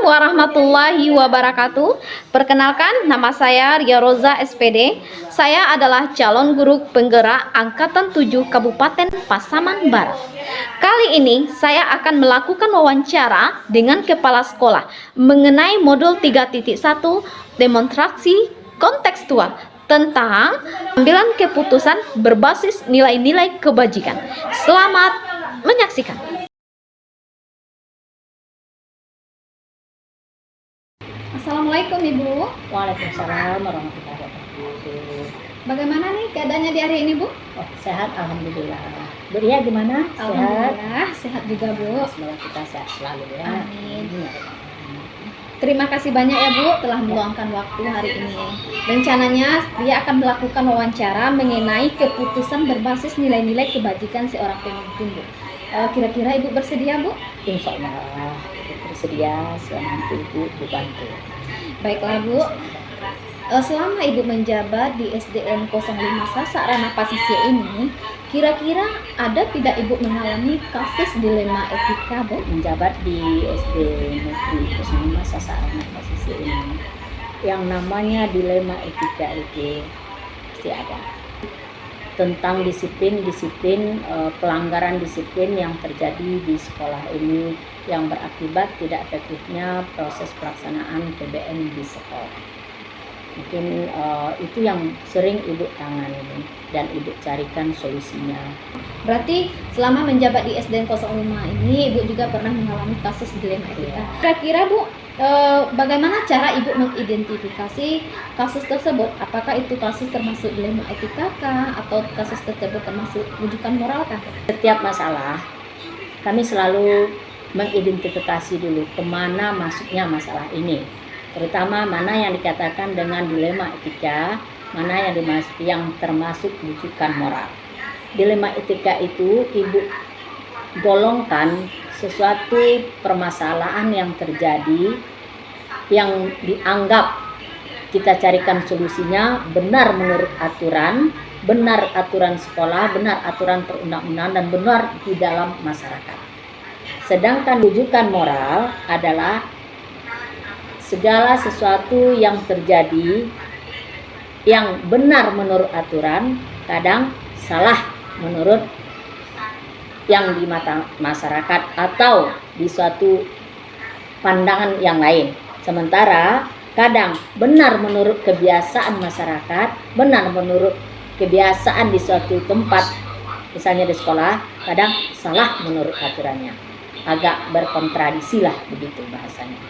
warahmatullahi wabarakatuh. Perkenalkan, nama saya Ria Roza SPD. Saya adalah calon guru penggerak Angkatan 7 Kabupaten Pasaman Barat. Kali ini saya akan melakukan wawancara dengan kepala sekolah mengenai modul 3.1 demonstrasi kontekstual tentang pengambilan keputusan berbasis nilai-nilai kebajikan. Selamat menyaksikan. Assalamualaikum Ibu. Waalaikumsalam warahmatullahi wabarakatuh. Bagaimana nih keadaannya di hari ini Bu? Oh, sehat alhamdulillah. Bu Ria gimana? Sehat? Alhamdulillah sehat juga Bu. Semoga kita sehat selalu ya. Amin. Terima kasih banyak ya Bu telah meluangkan waktu hari ini. Rencananya dia akan melakukan wawancara mengenai keputusan berbasis nilai-nilai kebajikan seorang pemimpin Bu. Kira-kira Ibu bersedia Bu? Insya Allah bersedia selama Ibu dibantu. Baiklah Bu. Selama Ibu menjabat di SDN 05 Sasarana Pasisir ini, kira-kira ada tidak Ibu mengalami kasus dilema etika Bu? Menjabat di SD Negeri 05 Sasarana Pasisir ini, yang namanya dilema etika itu pasti ada. Tentang disiplin pelanggaran disiplin yang terjadi di sekolah ini yang berakibat tidak efektifnya proses pelaksanaan PBN di sekolah. Mungkin itu yang sering Ibu tangani dan Ibu carikan solusinya. Berarti selama menjabat di SDN 05 ini Ibu juga pernah mengalami kasus dilema etika. Kira-kira Bu, bagaimana cara Ibu mengidentifikasi kasus tersebut? Apakah itu kasus termasuk dilema etika kah? Atau kasus tersebut termasuk rujukan moral kah? Setiap masalah kami selalu mengidentifikasi dulu kemana masuknya masalah ini, terutama mana yang dikatakan dengan dilema etika, mana yang termasuk rujukan moral. Dilema etika itu Ibu golongkan sesuatu permasalahan yang terjadi yang dianggap kita carikan solusinya benar menurut aturan, benar aturan sekolah, benar aturan perundang-undangan, dan benar di dalam masyarakat. Sedangkan rujukan moral adalah segala sesuatu yang terjadi yang benar menurut aturan, kadang salah menurut yang di mata masyarakat atau di suatu pandangan yang lain. Sementara kadang benar menurut kebiasaan masyarakat, benar menurut kebiasaan di suatu tempat, misalnya di sekolah, kadang salah menurut aturannya. Agak berkontradiksi lah begitu bahasanya.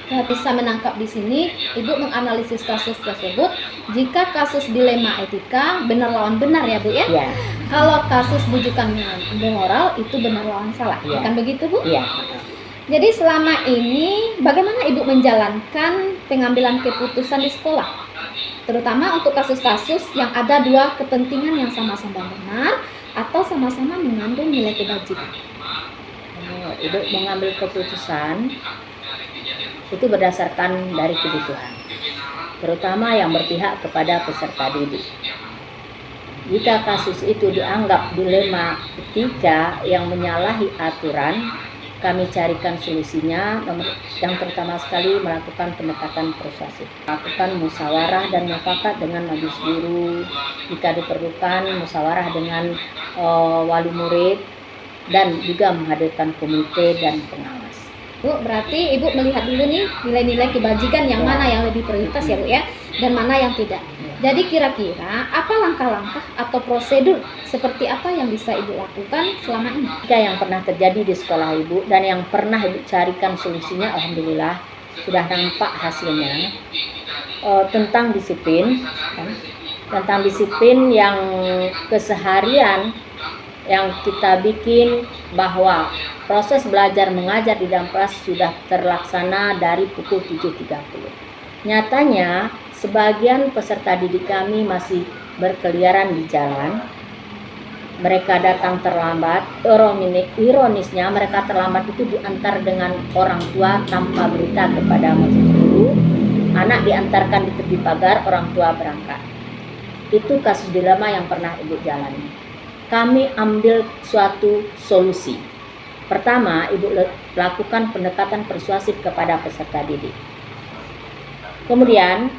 Nah, bisa menangkap di sini Ibu menganalisis kasus tersebut. Jika kasus dilema etika benar lawan benar ya Bu ya? Ya. Kalau kasus bujukan moral itu benar lawan salah. Ya. Kan begitu Bu? Iya. Jadi selama ini bagaimana Ibu menjalankan pengambilan keputusan di sekolah? Terutama untuk kasus-kasus yang ada dua kepentingan yang sama-sama benar atau sama-sama mengandung nilai kebajikan. Ibu mengambil keputusan itu berdasarkan dari kebutuhan, terutama yang berpihak kepada peserta didik. Jika kasus itu dianggap dilema etika yang menyalahi aturan, kami carikan solusinya. Yang pertama sekali melakukan pendekatan persuasif, melakukan musyawarah dan mufakat dengan majelis guru, jika diperlukan musyawarah dengan wali murid, dan juga menghadirkan komite dan pengawas. Bu, berarti Ibu melihat dulu nih nilai-nilai kebajikan yang mana yang lebih prioritas ya Bu ya, dan mana yang tidak. Jadi kira-kira apa langkah-langkah atau prosedur seperti apa yang bisa Ibu lakukan selama ini? Jika yang pernah terjadi di sekolah Ibu dan yang pernah Ibu carikan solusinya, alhamdulillah sudah nampak hasilnya. Tentang disiplin yang keseharian yang kita bikin, bahwa proses belajar mengajar di dalam kelas sudah terlaksana dari pukul 7.30. Nyatanya sebagian peserta didik kami masih berkeliaran di jalan. Mereka datang terlambat. Ironisnya mereka terlambat itu diantar dengan orang tua tanpa berita kepada majelis guru. Anak diantarkan di tepi pagar, orang tua berangkat. Itu kasus dilema yang pernah Ibu jalani. Kami ambil suatu solusi. Pertama, Ibu lakukan pendekatan persuasif kepada peserta didik. Kemudian,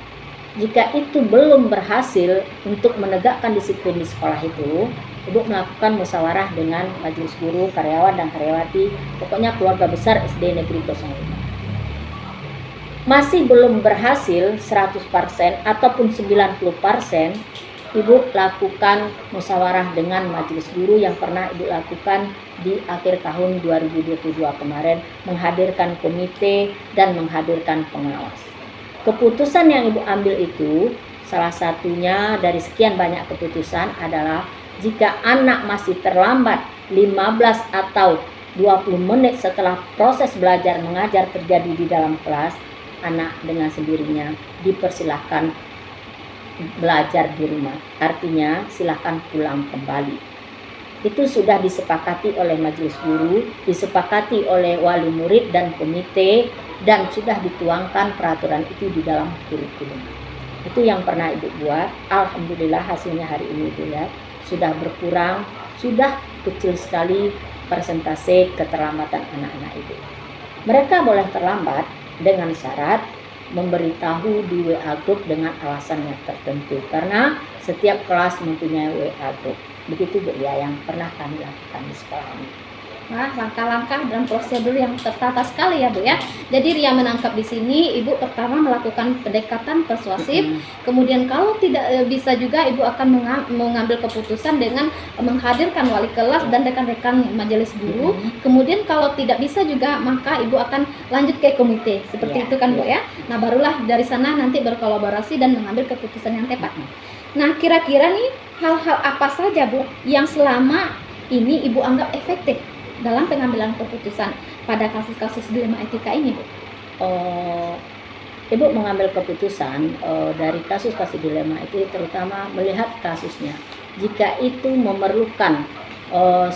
jika itu belum berhasil untuk menegakkan disiplin di sekolah itu, Ibu melakukan musyawarah dengan majelis guru, karyawan dan karyawati, pokoknya keluarga besar SD Negeri 05. Masih belum berhasil 100% ataupun 90%, Ibu lakukan musyawarah dengan majelis guru yang pernah Ibu lakukan di akhir tahun 2022 kemarin, menghadirkan komite dan menghadirkan pengawas. Keputusan yang Ibu ambil itu, salah satunya dari sekian banyak keputusan adalah jika anak masih terlambat 15 atau 20 menit setelah proses belajar mengajar terjadi di dalam kelas, anak dengan sendirinya dipersilahkan belajar di rumah. Artinya silahkan pulang kembali. Itu sudah disepakati oleh majelis guru, disepakati oleh wali murid dan komite, dan sudah dituangkan peraturan itu di dalam kurikulum. Itu yang pernah Ibu buat. Alhamdulillah hasilnya hari ini Ibu lihat sudah berkurang, sudah kecil sekali persentase keterlambatan anak-anak Ibu. Mereka boleh terlambat dengan syarat memberitahu di WA group dengan alasan yang tertentu, karena setiap kelas mempunyai WA group. Begitu Bu ya yang pernah kami lakukan di sekolah ini. Wah, langkah-langkah dan prosedur yang tertata sekali ya Bu ya. Jadi Ria menangkap di sini Ibu pertama melakukan pendekatan persuasif, kemudian kalau tidak bisa juga Ibu akan mengambil keputusan dengan menghadirkan wali kelas dan rekan-rekan majelis guru. Kemudian kalau tidak bisa juga maka Ibu akan lanjut ke komite. Seperti itu kan Bu ya. Nah, barulah dari sana nanti berkolaborasi dan mengambil keputusan yang tepat. Nah, kira-kira nih hal-hal apa saja Bu yang selama ini Ibu anggap efektif dalam pengambilan keputusan pada kasus-kasus dilema etika ini Bu? Ibu mengambil keputusan dari kasus-kasus dilema itu terutama melihat kasusnya. Jika itu memerlukan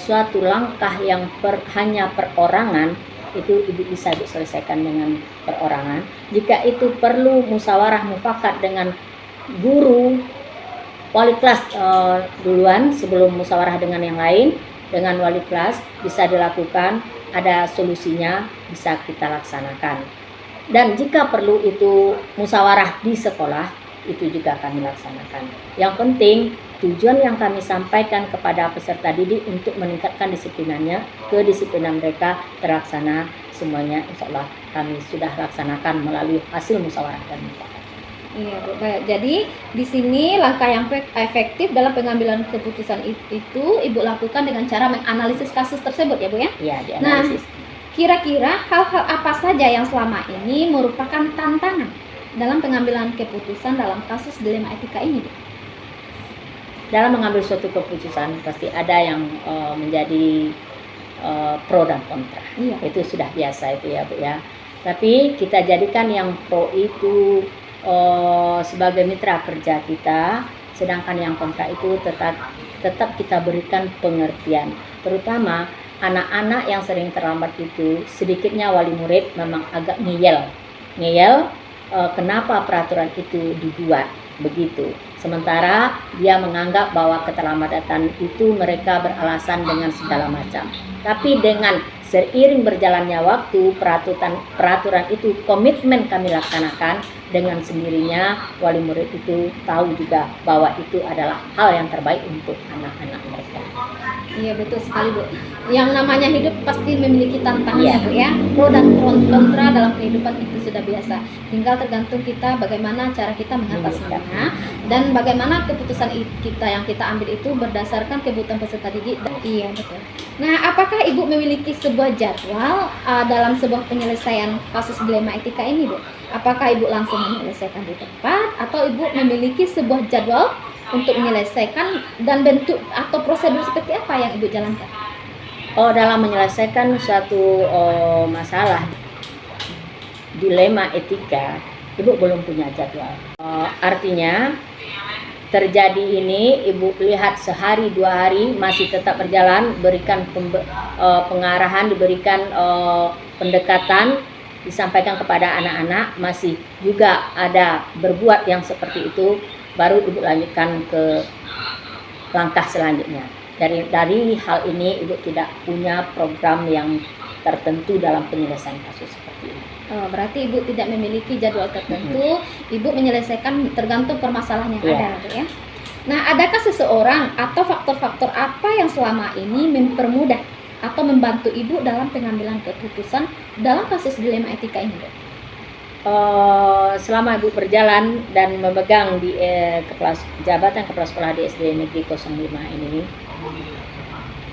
suatu langkah yang hanya perorangan, itu Ibu bisa diselesaikan dengan perorangan. Jika itu perlu musyawarah mufakat dengan guru, wali kelas duluan sebelum musyawarah dengan yang lain, dengan wali kelas bisa dilakukan, ada solusinya, bisa kita laksanakan. Dan jika perlu itu musyawarah di sekolah, itu juga kami laksanakan. Yang penting tujuan yang kami sampaikan kepada peserta didik untuk meningkatkan disiplinannya, kedisiplinan mereka terlaksana semuanya, insya Allah kami sudah laksanakan melalui hasil musyawarah dan mufakat. Iya Bu, baik. Jadi di sini langkah yang efektif dalam pengambilan keputusan itu Ibu lakukan dengan cara menganalisis kasus tersebut ya Bu ya? Iya, dianalisis. Nah, kira-kira hal-hal apa saja yang selama ini merupakan tantangan dalam pengambilan keputusan dalam kasus dilema etika ini Bu? Dalam mengambil suatu keputusan pasti ada yang menjadi pro dan kontra. Iya. Itu sudah biasa itu ya Bu ya. Tapi kita jadikan yang pro itu sebagai mitra kerja kita, sedangkan yang kontra itu tetap kita berikan pengertian. Terutama anak-anak yang sering terlambat itu, sedikitnya wali murid memang agak ngeyel kenapa peraturan itu dibuat begitu. Sementara dia menganggap bahwa keterlambatan itu mereka beralasan dengan segala macam. Tapi dengan seiring berjalannya waktu, peraturan itu komitmen kami laksanakan, dengan sendirinya wali murid itu tahu juga bahwa itu adalah hal yang terbaik untuk anak-anak mereka. Iya betul sekali Bu. Yang namanya hidup pasti memiliki tantangan Iya. ya Bu ya. Pro dan kontra dalam kehidupan itu sudah biasa. Tinggal tergantung kita bagaimana cara kita mengatasinya dan bagaimana keputusan kita yang kita ambil itu berdasarkan kebutuhan peserta didik. Iya betul. Nah, apakah Ibu memiliki sebuah jadwal dalam sebuah penyelesaian kasus dilema etika ini Bu? Apakah Ibu langsung menyelesaikan di tempat atau Ibu memiliki sebuah jadwal untuk menyelesaikan dan bentuk atau prosedur seperti apa yang Ibu jalankan? Dalam menyelesaikan suatu masalah dilema etika, Ibu belum punya jadwal. Artinya terjadi ini Ibu lihat sehari 2 hari masih tetap berjalan, berikan pengarahan, diberikan pendekatan, disampaikan kepada anak-anak, masih juga ada berbuat yang seperti itu, baru Ibu lanjutkan ke langkah selanjutnya. dari hal ini Ibu tidak punya program yang tertentu dalam penyelesaian kasus seperti ini. Berarti Ibu tidak memiliki jadwal tertentu, Ibu menyelesaikan tergantung permasalahan yang ada, Bu ya. Nah, adakah seseorang atau faktor-faktor apa yang selama ini mempermudah atau membantu Ibu dalam pengambilan keputusan dalam kasus dilema etika ini, Bu? Selama Ibu berjalan dan memegang di jabatan kepala sekolah di SD Negeri 05 ini,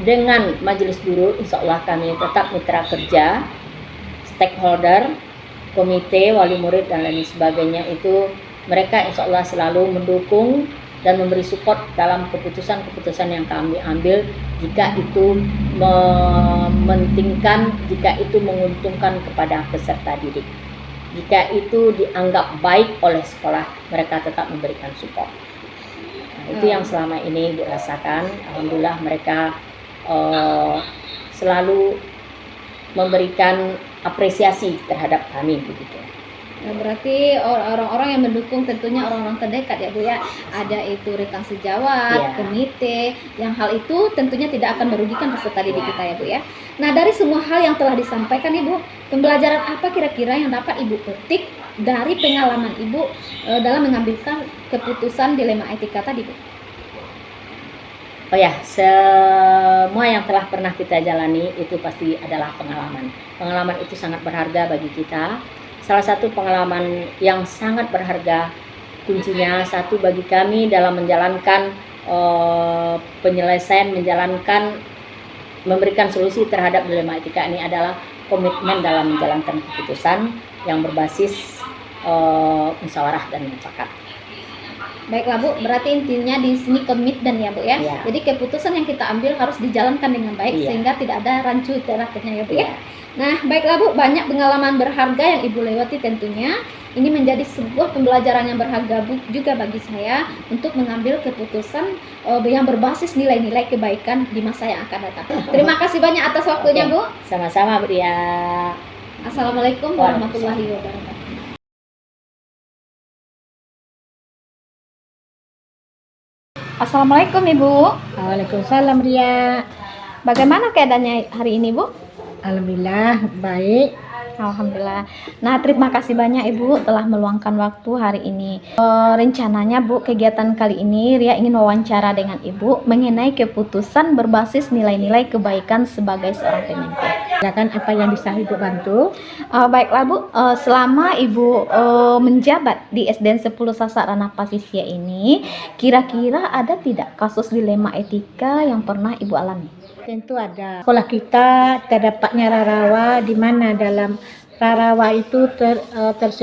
dengan majelis guru, insya Allah kami tetap mitra kerja, stakeholder, komite, wali murid dan lain sebagainya, itu mereka insya Allah selalu mendukung dan memberi support dalam keputusan-keputusan yang kami ambil jika itu mementingkan, jika itu menguntungkan kepada peserta didik. Jika itu dianggap baik oleh sekolah, mereka tetap memberikan support. Nah, itu yang selama ini dirasakan. Alhamdulillah mereka selalu memberikan apresiasi terhadap kami begitu. Nah, berarti orang-orang yang mendukung tentunya orang-orang terdekat ya Bu ya. Ada itu rekan sejawat, komite, yang hal itu tentunya tidak akan merugikan peserta didik kita ya Bu ya. Nah, dari semua hal yang telah disampaikan Ibu, pembelajaran apa kira-kira yang dapat Ibu petik dari pengalaman Ibu dalam mengambilkan keputusan dilema etika tadi Bu? Oh ya, semua yang telah pernah kita jalani itu pasti adalah pengalaman. Pengalaman itu sangat berharga bagi kita. Salah satu pengalaman yang sangat berharga, kuncinya satu bagi kami dalam menjalankan penyelesaian, memberikan solusi terhadap dilema etika ini adalah komitmen dalam menjalankan keputusan yang berbasis musyawarah dan mufakat. Baiklah Bu, berarti intinya di sini komitmen ya Bu ya. Jadi keputusan yang kita ambil harus dijalankan dengan baik sehingga tidak ada rancu terakhirnya ya Bu ya. Nah, baiklah Bu, banyak pengalaman berharga yang Ibu lewati tentunya. Ini menjadi sebuah pembelajaran yang berharga Bu juga bagi saya untuk mengambil keputusan yang berbasis nilai-nilai kebaikan di masa yang akan datang. Terima kasih banyak atas waktunya Bu. Sama-sama Bu ya. Assalamualaikum warahmatullahi wabarakatuh. Assalamualaikum Ibu. Waalaikumsalam Ria. Bagaimana keadaannya hari ini Bu? Alhamdulillah baik. Alhamdulillah. Nah, terima kasih banyak Ibu telah meluangkan waktu hari ini. Rencananya Bu, kegiatan kali ini Ria ingin wawancara dengan Ibu mengenai keputusan berbasis nilai-nilai kebaikan sebagai seorang pemimpin. Silakan, apa yang bisa Ibu bantu? Baiklah Bu, selama Ibu menjabat di SDN 10 Sasaran Pasisia ini, kira-kira ada tidak kasus dilema etika yang pernah Ibu alami? Tentu ada. Sekolah kita terdapatnya rarawa, di mana dalam rarawa itu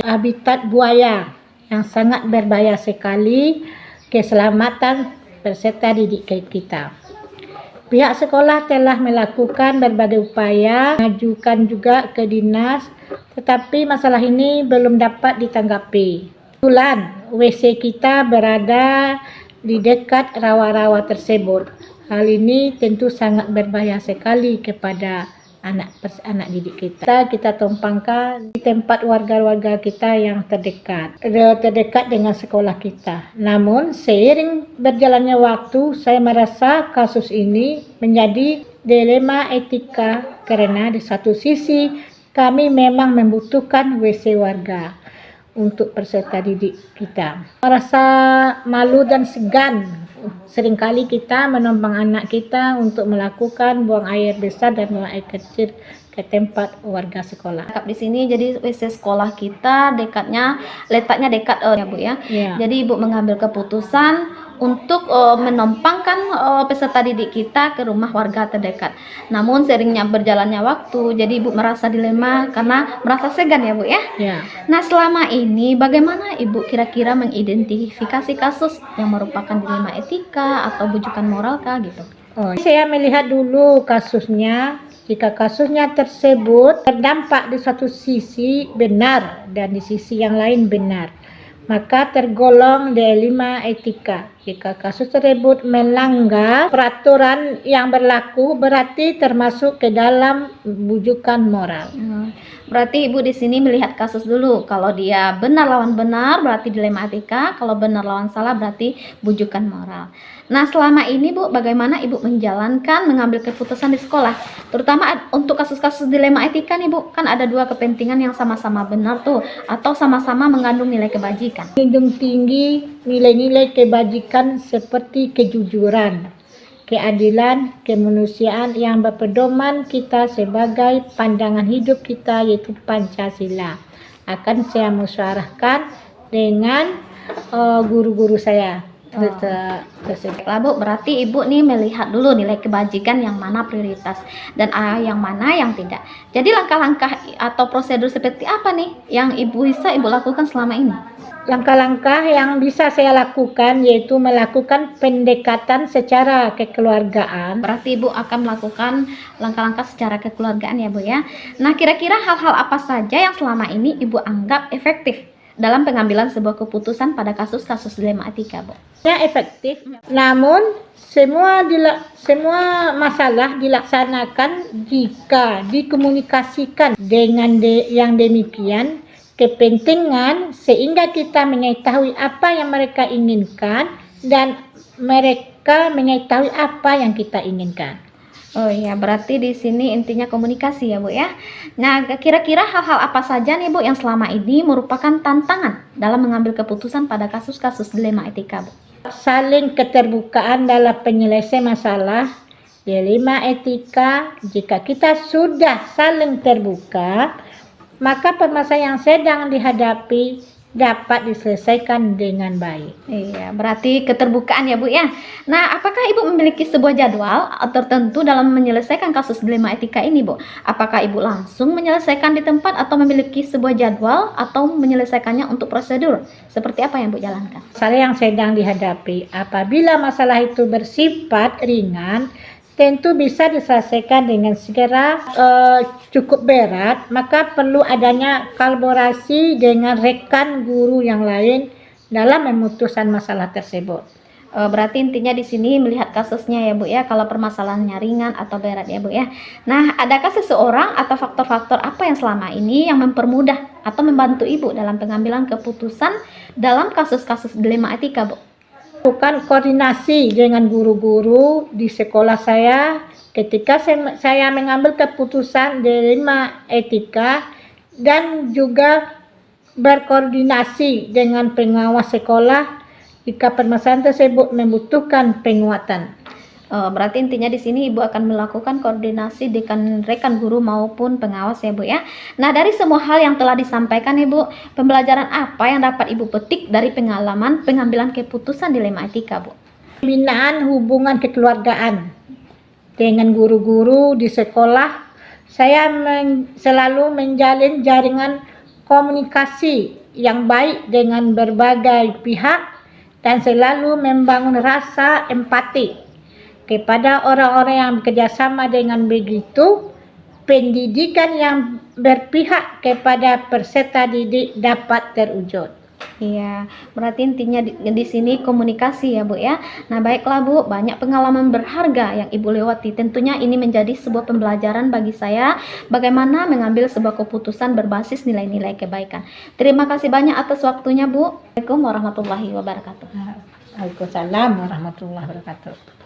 habitat buaya yang sangat berbahaya sekali keselamatan peserta didik kita. Pihak sekolah telah melakukan berbagai upaya, mengajukan juga ke dinas, tetapi masalah ini belum dapat ditanggapi. Kebetulan WC kita berada di dekat rawa-rawa tersebut. Hal ini tentu sangat berbahaya sekali kepada anak didik kita. Kita tumpangkan di tempat warga-warga kita yang terdekat dengan sekolah kita. Namun seiring berjalannya waktu, saya merasa kasus ini menjadi dilema etika karena di satu sisi kami memang membutuhkan WC warga untuk peserta didik kita. Merasa malu dan segan. Seringkali kita menumpang anak kita untuk melakukan buang air besar dan buang air kecil ke tempat warga sekolah. Di sini jadi WC sekolah kita letaknya dekat ya Bu ya. Jadi Ibu mengambil keputusan untuk menumpangkan peserta didik kita ke rumah warga terdekat. Namun seringnya berjalannya waktu, jadi Ibu merasa dilema karena merasa segan ya Bu ya. Nah, selama ini bagaimana Ibu kira-kira mengidentifikasi kasus yang merupakan dilema etika atau bujukan moral kah gitu? Saya melihat dulu kasusnya. Jika kasusnya tersebut terdampak di satu sisi benar dan di sisi yang lain benar, maka tergolong D5 etika. Jika kasus tersebut melanggar peraturan yang berlaku, berarti termasuk ke dalam bujukan moral. Berarti Ibu di sini melihat kasus dulu. Kalau dia benar lawan benar berarti dilema etika, kalau benar lawan salah berarti bujukan moral. Nah, selama ini Bu, bagaimana Ibu menjalankan mengambil keputusan di sekolah? Terutama untuk kasus-kasus dilema etika nih Bu, kan ada dua kepentingan yang sama-sama benar tuh, atau sama-sama mengandung nilai kebajikan. Menjunjung tinggi nilai-nilai kebajikan seperti kejujuran, keadilan, kemanusiaan yang berpedoman kita sebagai pandangan hidup kita, yaitu Pancasila. Akan saya musyawarahkan dengan guru-guru saya tersebut. Baiklah Bu, berarti Ibu nih melihat dulu nilai kebajikan yang mana prioritas dan yang mana yang tidak. Jadi langkah-langkah atau prosedur seperti apa nih yang Ibu lakukan selama ini? Langkah-langkah yang bisa saya lakukan yaitu melakukan pendekatan secara kekeluargaan. Berarti Ibu akan melakukan langkah-langkah secara kekeluargaan ya Bu ya. Nah, kira-kira hal-hal apa saja yang selama ini Ibu anggap efektif dalam pengambilan sebuah keputusan pada kasus-kasus dilema etika Bu? Ya, efektif. Namun semua masalah dilaksanakan jika dikomunikasikan dengan yang demikian kepentingan, sehingga kita mengetahui apa yang mereka inginkan dan mereka mengetahui apa yang kita inginkan. Oh iya, berarti di sini intinya komunikasi ya Bu ya. Nah, kira-kira hal-hal apa saja nih Bu yang selama ini merupakan tantangan dalam mengambil keputusan pada kasus-kasus dilema etika Bu? Saling keterbukaan dalam penyelesaian masalah dilema etika. Jika kita sudah saling terbuka, maka permasalahan yang sedang dihadapi dapat diselesaikan dengan baik. Iya, berarti keterbukaan ya Bu ya. Nah, apakah Ibu memiliki sebuah jadwal tertentu dalam menyelesaikan kasus dilema etika ini Bu? Apakah Ibu langsung menyelesaikan di tempat atau memiliki sebuah jadwal atau menyelesaikannya untuk prosedur? Seperti apa yang Bu jalankan? Masalah yang sedang dihadapi, apabila masalah itu bersifat ringan, tentu bisa diselesaikan dengan segera. Cukup berat, maka perlu adanya kolaborasi dengan rekan guru yang lain dalam memutuskan masalah tersebut. Berarti intinya di sini melihat kasusnya ya Bu ya, kalau permasalahannya ringan atau berat ya Bu ya. Nah, adakah seseorang atau faktor-faktor apa yang selama ini yang mempermudah atau membantu Ibu dalam pengambilan keputusan dalam kasus-kasus dilema etika Bu? Bukan koordinasi dengan guru-guru di sekolah saya ketika saya mengambil keputusan dilema etika, dan juga berkoordinasi dengan pengawas sekolah jika permasalahan tersebut membutuhkan penguatan. Berarti intinya di sini Ibu akan melakukan koordinasi dengan rekan guru maupun pengawas ya Bu ya. Nah, dari semua hal yang telah disampaikan Ibu, pembelajaran apa yang dapat Ibu petik dari pengalaman pengambilan keputusan dilema etika Bu? Pembinaan hubungan kekeluargaan dengan guru-guru di sekolah, saya selalu menjalin jaringan komunikasi yang baik dengan berbagai pihak dan selalu membangun rasa empati kepada orang-orang yang bekerjasama. Dengan begitu, pendidikan yang berpihak kepada peserta didik dapat terwujud. Iya, berarti intinya di sini komunikasi ya Bu ya. Nah, baiklah Bu, banyak pengalaman berharga yang Ibu lewati. Tentunya ini menjadi sebuah pembelajaran bagi saya bagaimana mengambil sebuah keputusan berbasis nilai-nilai kebaikan. Terima kasih banyak atas waktunya Bu. Assalamualaikum warahmatullahi wabarakatuh. Waalaikumsalam warahmatullahi wabarakatuh.